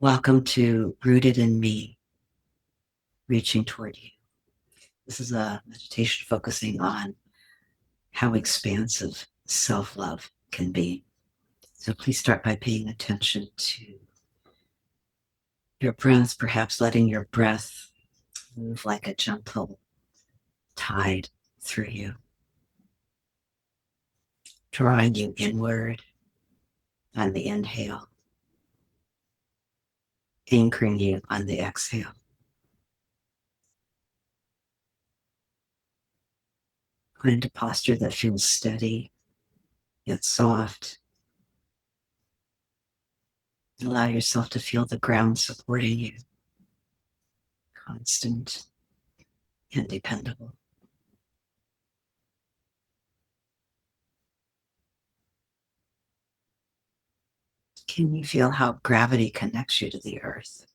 Welcome to Rooted in Me, Reaching Toward You. This is a meditation focusing on how expansive self-love can be. So please start by paying attention to your breath, perhaps letting your breath move like a gentle tide through you, drawing you inward on the inhale, anchoring you on the exhale. Find a posture that feels steady yet soft. Allow yourself to feel the ground supporting you, constant and dependable. Can you feel how gravity connects you to the earth,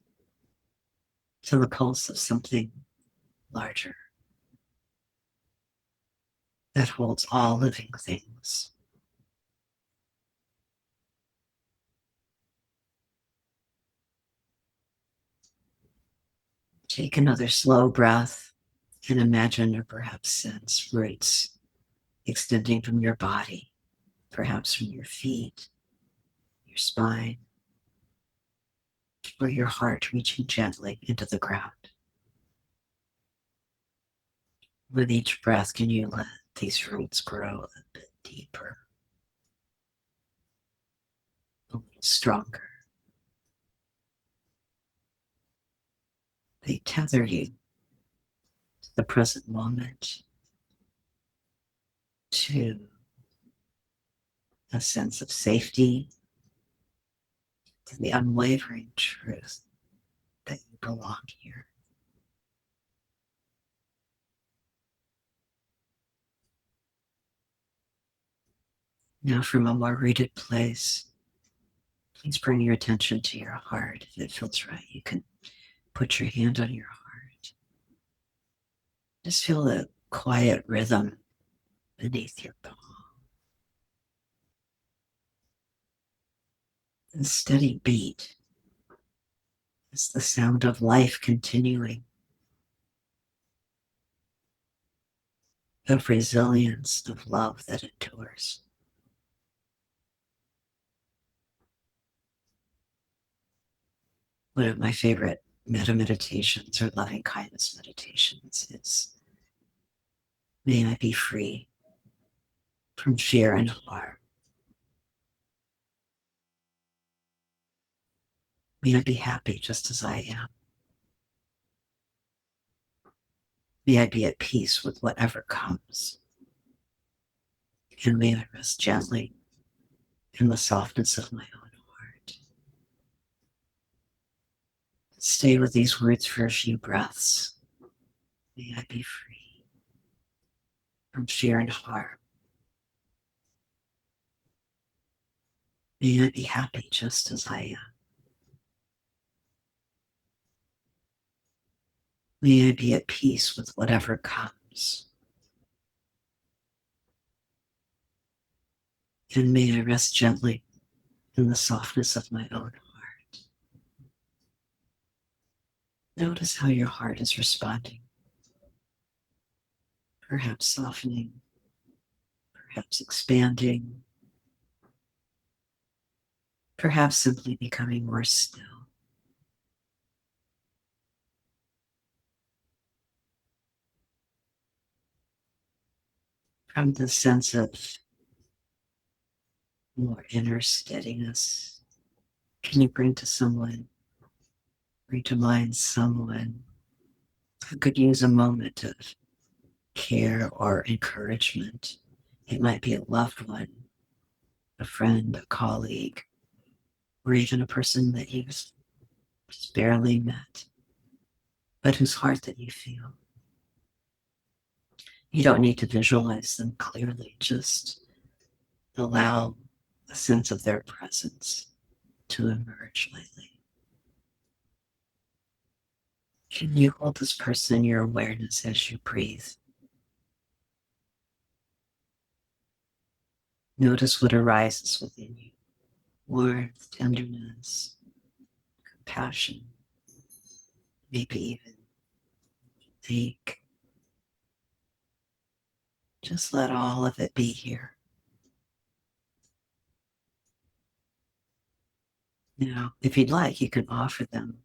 to the pulse of something larger that holds all living things? Take another slow breath and imagine or perhaps sense roots extending from your body, perhaps from your feet, your spine, or your heart reaching gently into the ground. With each breath, can you let these roots grow a bit deeper, a little stronger? They tether you to the present moment, to a sense of safety, to the unwavering truth that you belong here. Now, from a more rooted place, please bring your attention to your heart. If it feels right, you can put your hand on your heart. Just feel the quiet rhythm beneath your palm. The steady beat is the sound of life continuing, of resilience, of love that endures. One of my favorite metta meditations or loving kindness meditations is, may I be free from fear and harm. May I be happy just as I am. May I be at peace with whatever comes. And may I rest gently in the softness of my own heart. Stay with these words for a few breaths. May I be free from fear and harm. May I be happy just as I am. May I be at peace with whatever comes. And may I rest gently in the softness of my own heart. Notice how your heart is responding. Perhaps softening, perhaps expanding, perhaps simply becoming more still. From the sense of more inner steadiness, can you bring to mind someone who could use a moment of care or encouragement? It might be a loved one, a friend, a colleague, or even a person that you've just barely met, but whose heart that you feel. You don't need to visualize them clearly, just allow a sense of their presence to emerge lately. Can you hold this person in your awareness as you breathe? Notice what arises within you. Warmth, tenderness, compassion, maybe even ache. Just let all of it be here. Now, if you'd like, you can offer them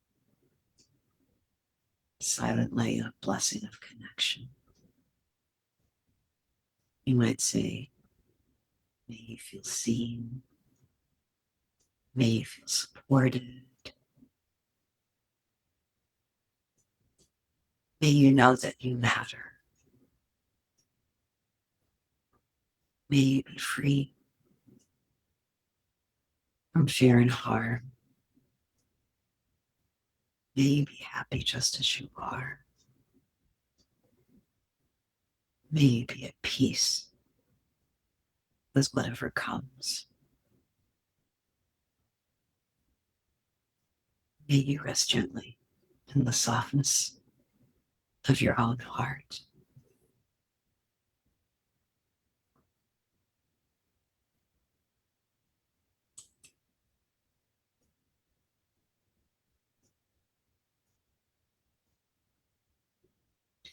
silently a blessing of connection. You might say, may you feel seen, may you feel supported, may you know that you matter, may you be free from fear and harm, may you be happy just as you are, may you be at peace with whatever comes. May you rest gently in the softness of your own heart.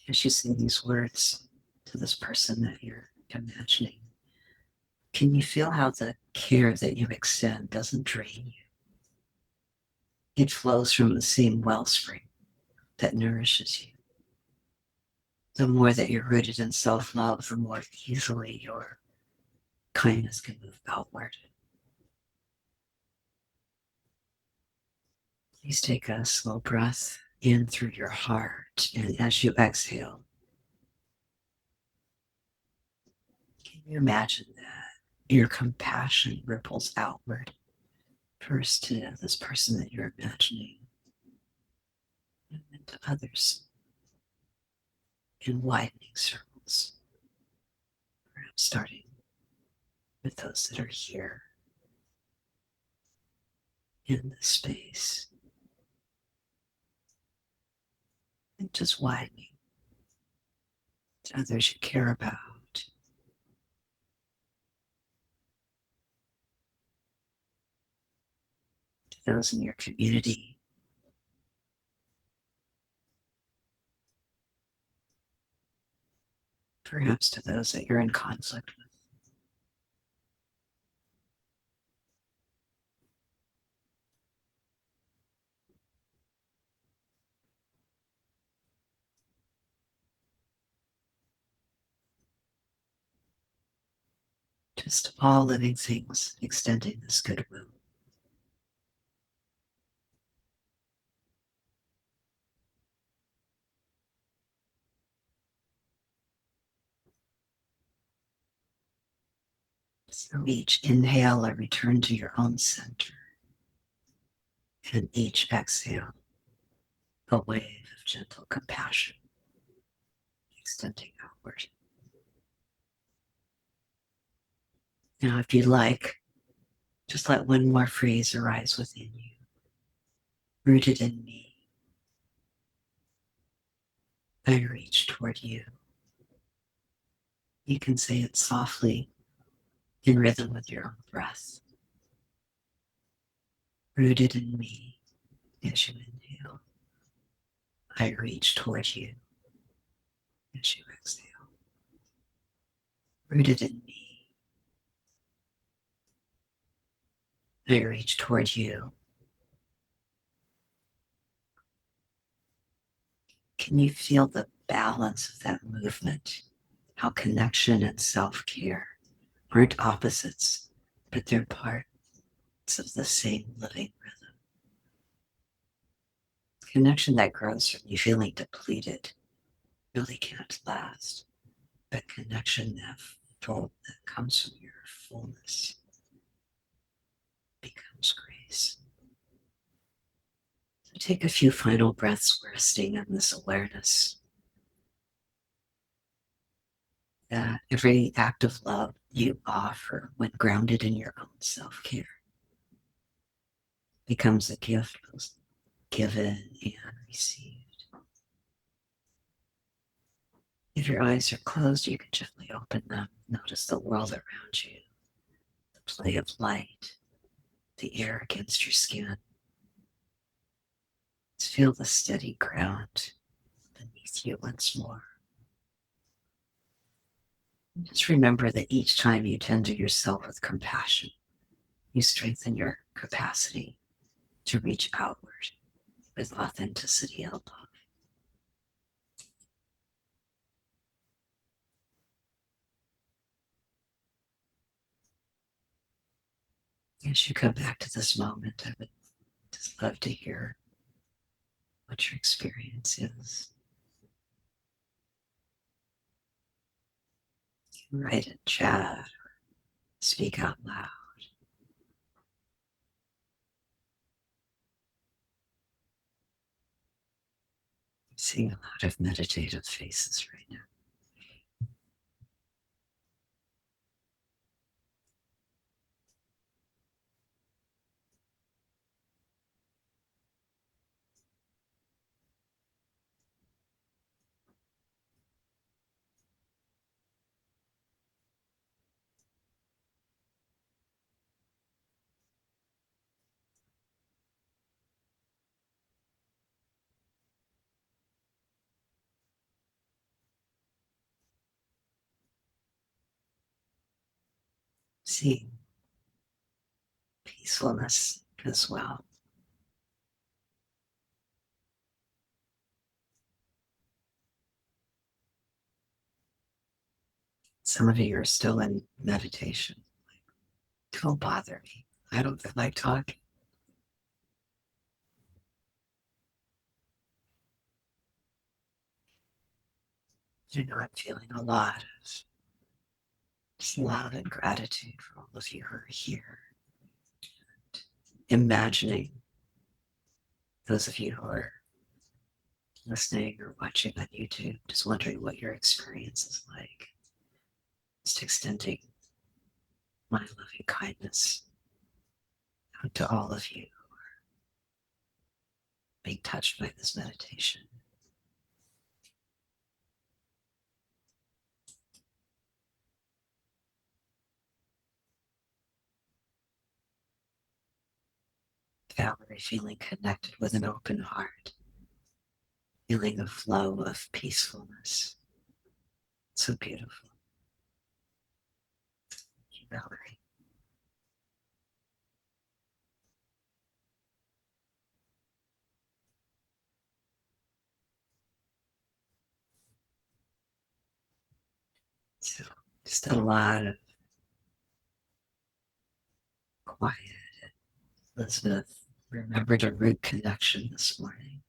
As you say these words to this person that you're imagining, can you feel how the care that you extend doesn't drain you? It flows from the same wellspring that nourishes you. The more that you're rooted in self-love, the more easily your kindness can move outward. Please take a slow breath in through your heart, and as you exhale, can you imagine that your compassion ripples outward, first to this person that you're imagining, and then to others in widening circles, perhaps starting with those that are here in this space, and just widening to others you care about, to those in your community, perhaps to those that you're in conflict with. Just all living things extending this goodwill. So each inhale, I return to your own center, and each exhale, a wave of gentle compassion extending outward. Now, if you'd like, just let one more phrase arise within you. Rooted in me, I reach toward you. You can say it softly in rhythm with your own breath. Rooted in me, as you inhale, I reach toward you as you exhale. Rooted in me, I reach toward you. Can you feel the balance of that movement? How connection and self-care aren't opposites, but they're parts of the same living rhythm. Connection that grows from you feeling depleted really can't last, but connection that comes from your fullness becomes grace. So take a few final breaths resting in this awareness that every act of love you offer when grounded in your own self-care becomes a gift both given and received. If your eyes are closed, you can gently open them. Notice the world around you, the play of light, the air against your skin. Just feel the steady ground beneath you once more. Just remember that each time you tend to yourself with compassion, you strengthen your capacity to reach outward with authenticity and love. As you come back to this moment, I would just love to hear what your experience is. Write in chat, speak out loud. I'm seeing a lot of meditative faces right now. Seeing peacefulness as well. Some of you are still in meditation. Don't bother me. I don't feel like talking. You know, I'm feeling a lot of just love and gratitude for all of you who are here. Imagining those of you who are listening or watching on YouTube, just wondering what your experience is like. Just extending my loving kindness out to all of you who are being touched by this meditation. Valerie, feeling connected with an open heart, feeling a flow of peacefulness. So beautiful. Thank you, Valerie. So just a lot of quiet. Elizabeth remembered a root connection this morning.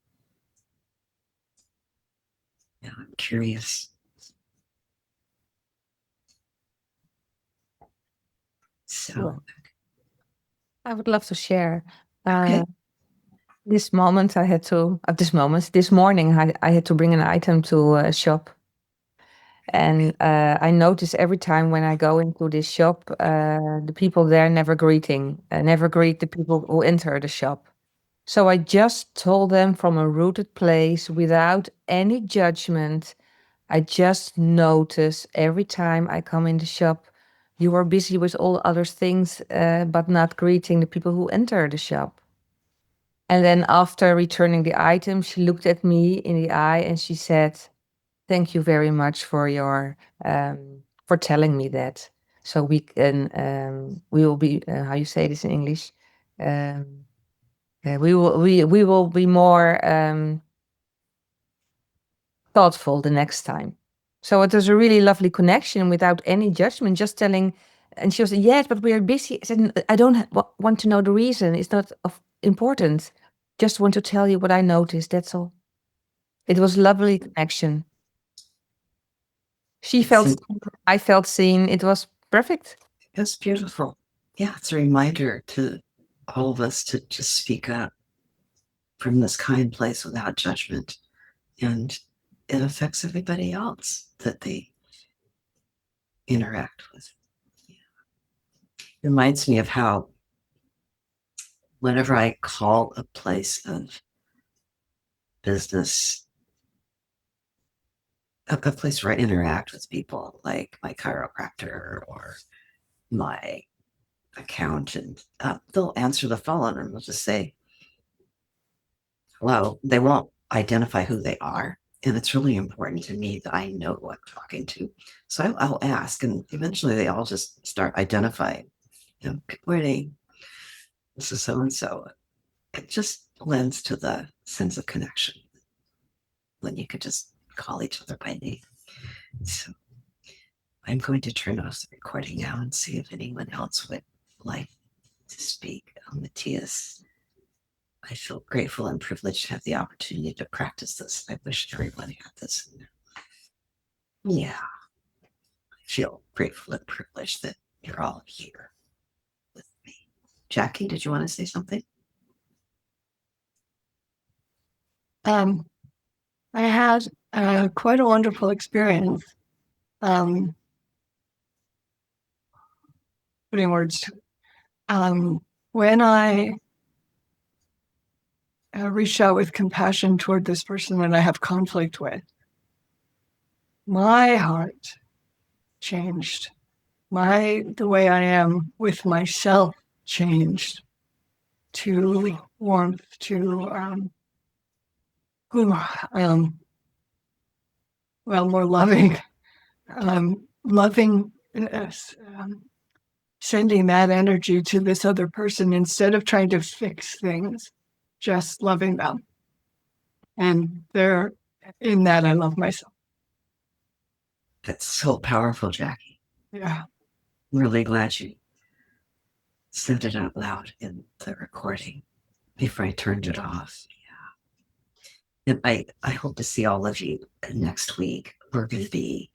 Now I'm curious. So, I would love to share. okay. This moment I had to, at this moment, this morning, I had to bring an item to a shop. And I notice every time when I go into this shop, the people there never greet the people who enter the shop. So I just told them from a rooted place without any judgment. I just notice every time I come in the shop, you are busy with all other things, but not greeting the people who enter the shop. And then after returning the item, she looked at me in the eye and she said, "Thank you very much for your for telling me that. So we will be how you say this in English? Um, we will be more thoughtful the next time." So it was a really lovely connection without any judgment, just telling. And she was, "Yes, but we are busy." I said, "I don't want to know the reason. It's not of important. Just want to tell you what I noticed. That's all." It was lovely connection. She It's, felt seen, I felt seen. It was perfect. it's beautiful. Yeah, it's a reminder to all of us to just speak up from this kind place without judgment. And it affects everybody else that they interact with. It reminds me of how whenever I call a place of business, a place where I interact with people, like my chiropractor or my accountant, they'll answer the phone and they'll just say, Well, they won't identify who they are. And it's really important to me that I know who I'm talking to. So I'll ask, and eventually they all just start identifying. Good morning. This is so and so. It just lends to the sense of connection when you could just call each other by name. So I'm going to turn off the recording now and see if anyone else would like to speak. Matthias, I feel grateful and privileged to have the opportunity to practice this. I wish everyone had this. Yeah, I feel grateful and privileged that you're all here with me. Jackie, did you want to say something? I had quite a wonderful experience. Putting words. When I reach out with compassion toward this person that I have conflict with, my heart changed. The way I am with myself changed to warmth, to more loving, lovingness, sending that energy to this other person instead of trying to fix things, just loving them. And in that, I love myself. That's so powerful, Jackie. Yeah. I'm really glad you said it out loud in the recording before I turned it off. Yeah. And I hope to see all of you next week. We're going to be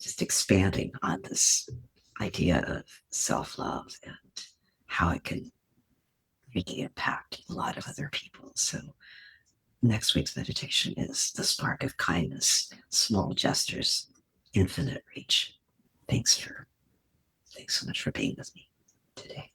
just expanding on this idea of self-love and how it can really impact a lot of other people. So next week's meditation is the spark of kindness, small gestures, infinite reach. Thanks so much for being with me today.